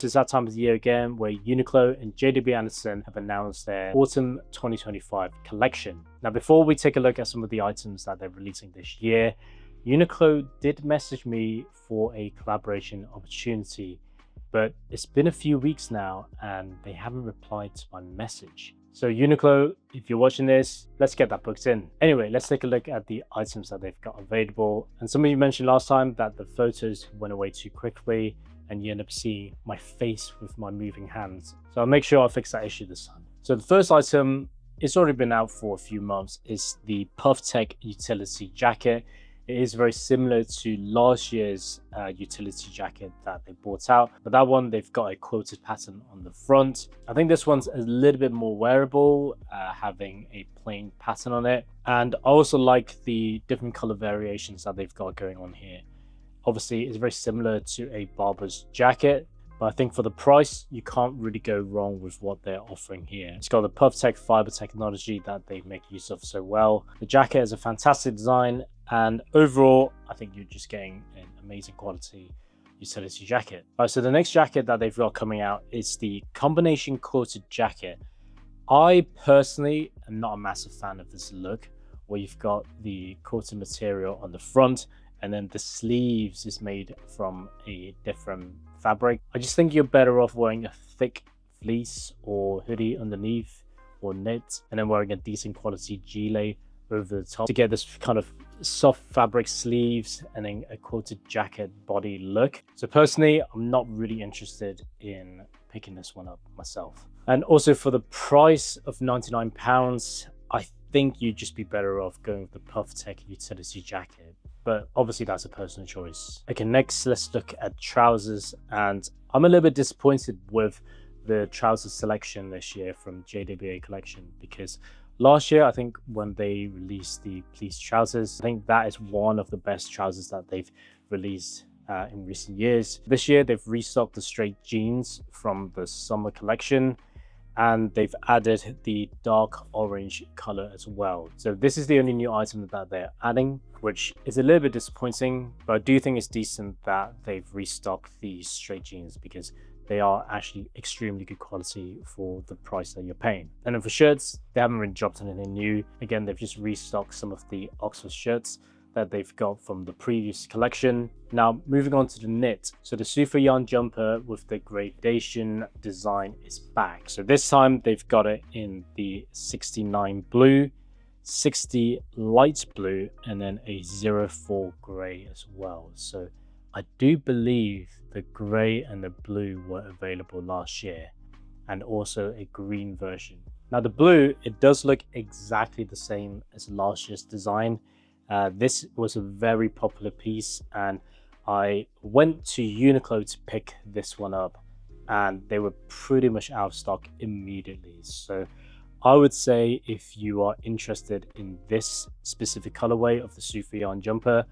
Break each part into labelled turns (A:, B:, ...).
A: It's that time of the year again where Uniqlo and JW Anderson have announced their autumn 2025 collection. Now, before we take a look at some of the items that they're releasing this year, Uniqlo did message me for a collaboration opportunity, but it's been a few weeks now and they haven't replied to my message. So Uniqlo, if you're watching this, let's get that booked in. Anyway, let's take a look at the items that they've got available. And some of you mentioned last time that the photos went away too quickly and you end up seeing my face with my moving hands. So I'll make sure I fix that issue this time. So the first item, it's already been out for a few months, is the Pufftech utility jacket. It is very similar to last year's utility jacket that they brought out, but that one, they've got a quilted pattern on the front. I think this one's a little bit more wearable, having a plain pattern on it. And I also like the different color variations that they've got going on here. Obviously, it's very similar to a barber's jacket, but I think for the price, you can't really go wrong with what they're offering here. It's got the Pufftech fiber technology that they make use of so well. The jacket is a fantastic design, and overall, I think you're just getting an amazing quality utility jacket. All right, so the next jacket that they've got coming out is the combination quilted jacket. I personally am not a massive fan of this look, where you've got the quilted material on the front, and then the sleeves is made from a different fabric. I just think you're better off wearing a thick fleece or hoodie underneath, or knit, and then wearing a decent quality gilet over the top to get this kind of soft fabric sleeves and then a quilted jacket body look. So personally, I'm not really interested in picking this one up myself. And also for the price of £99, I think you'd just be better off going with the Pufftech utility jacket. But obviously that's a personal choice. Okay, next let's look at trousers, and I'm a little bit disappointed with the trousers selection this year from JWA collection, because last year, I think when they released the fleece trousers, I think that is one of the best trousers that they've released in recent years. This year, they've restocked the straight jeans from the summer collection, and they've added the dark orange color as well. So this is the only new item that they're adding, which is a little bit disappointing, but I do think it's decent that they've restocked the straight jeans, because they are actually extremely good quality for the price that you're paying. And then for shirts, they haven't really dropped anything new. Again, they've just restocked some of the Oxford shirts that they've got from the previous collection. Now, moving on to the knit. So the Souffle yarn jumper with the gradation design is back. So this time they've got it in the 69 blue, 60 light blue, and then a 04 gray as well. So I do believe the grey and the blue were available last year, and also a green version. Now the blue, it does look exactly the same as last year's design. This was a very popular piece, and I went to Uniqlo to pick this one up, and they were pretty much out of stock immediately. So I would say if you are interested in this specific colorway of the Souffle yarn jumper,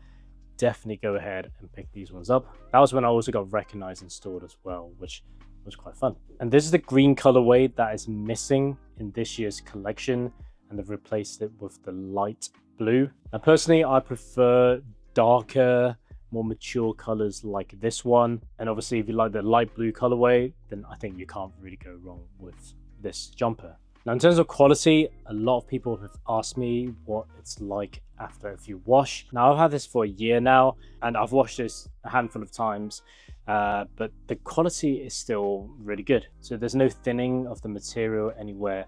A: definitely go ahead and pick these ones up. That was when I also got recognized in store as well, which was quite fun. And this is the green colorway that is missing in this year's collection, and they've replaced it with the light blue. Now personally, I prefer darker, more mature colors like this one, and obviously if you like the light blue colorway, then I think you can't really go wrong with this jumper. Now in terms of quality, a lot of people have asked me what it's like after a few wash. Now I've had this for a year now, and I've washed this a handful of times, but the quality is still really good. So there's no thinning of the material anywhere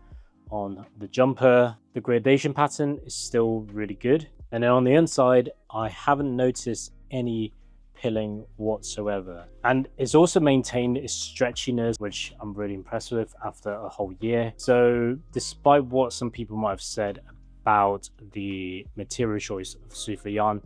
A: on the jumper. The gradation pattern is still really good. And then on the inside, I haven't noticed any pilling whatsoever, and it's also maintained its stretchiness, which I'm really impressed with after a whole year. So despite what some people might have said about the material choice of Souffle yarn,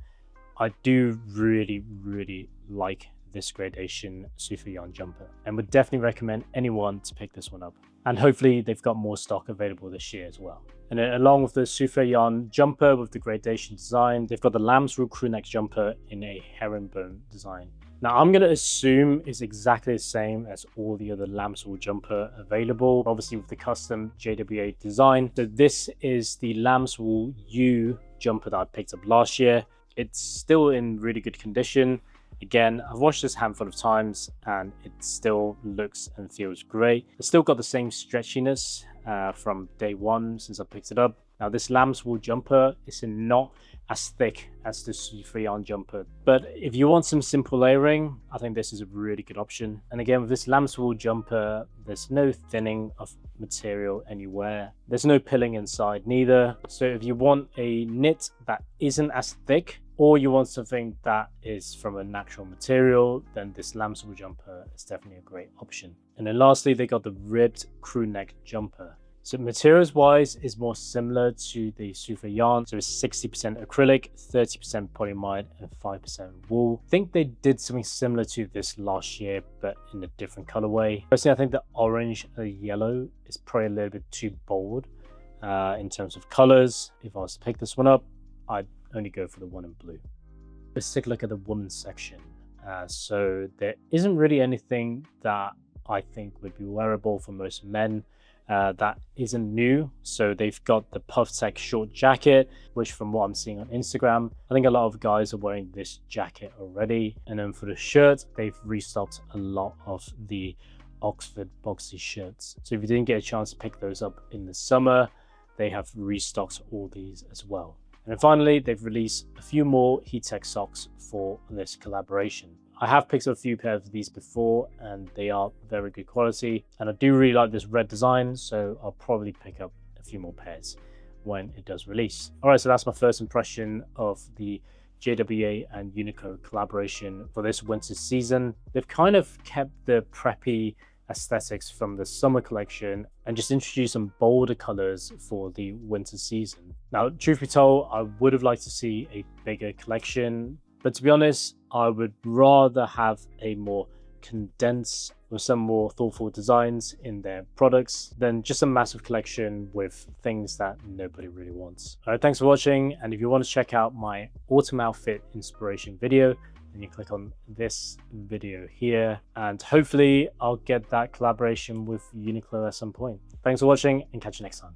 A: I do really like this Gradation Souffle yarn jumper, and would definitely recommend anyone to pick this one up. And hopefully they've got more stock available this year as well. And then along with the Souffle yarn jumper with the Gradation design, they've got the lambswool crewneck jumper in a herringbone design. Now I'm going to assume it's exactly the same as all the other lambswool jumper available, obviously with the custom JWA design. So this is the lambswool U jumper that I picked up last year. It's still in really good condition, Again, I've washed this a handful of times and it still looks and feels great. It's still got the same stretchiness from day one since I picked it up. Now this lamb's wool jumper is not as thick as the Souffle yarn jumper, but if you want some simple layering, I think this is a really good option. And again, with this lamb's wool jumper, there's no thinning of material anywhere. There's no pilling inside neither. So if you want a knit that isn't as thick, or you want something that is from a natural material, then this lamb's wool jumper is definitely a great option. And then lastly, they got the ribbed crew neck jumper. So materials wise is more similar to the Souffle yarn. So it's 60% acrylic, 30% polyamide and 5% wool. I think they did something similar to this last year, but in a different colorway. Personally, I think the orange and the yellow is probably a little bit too bold in terms of colors. If I was to pick this one up, I'd only go for the one in blue. Let's take a look at the women's section. So there isn't really anything that I think would be wearable for most men. That isn't new. So they've got the Pufftech short jacket, which from what I'm seeing on Instagram, I think a lot of guys are wearing this jacket already. And then for the shirt, they've restocked a lot of the Oxford boxy shirts. So if you didn't get a chance to pick those up in the summer, they have restocked all these as well. And then finally, they've released a few more heat tech socks for this collaboration. I have picked up a few pairs of these before and they are very good quality. And I do really like this red design, so I'll probably pick up a few more pairs when it does release. All right, so that's my first impression of the JWA and Uniqlo collaboration for this winter season. They've kind of kept the preppy aesthetics from the summer collection and just introduced some bolder colors for the winter season. Now, truth be told, I would have liked to see a bigger collection, but to be honest, I would rather have a more condensed with some more thoughtful designs in their products than just a massive collection with things that nobody really wants. All right, thanks for watching. And if you want to check out my autumn outfit inspiration video, then you click on this video here, and hopefully I'll get that collaboration with Uniqlo at some point. Thanks for watching and catch you next time.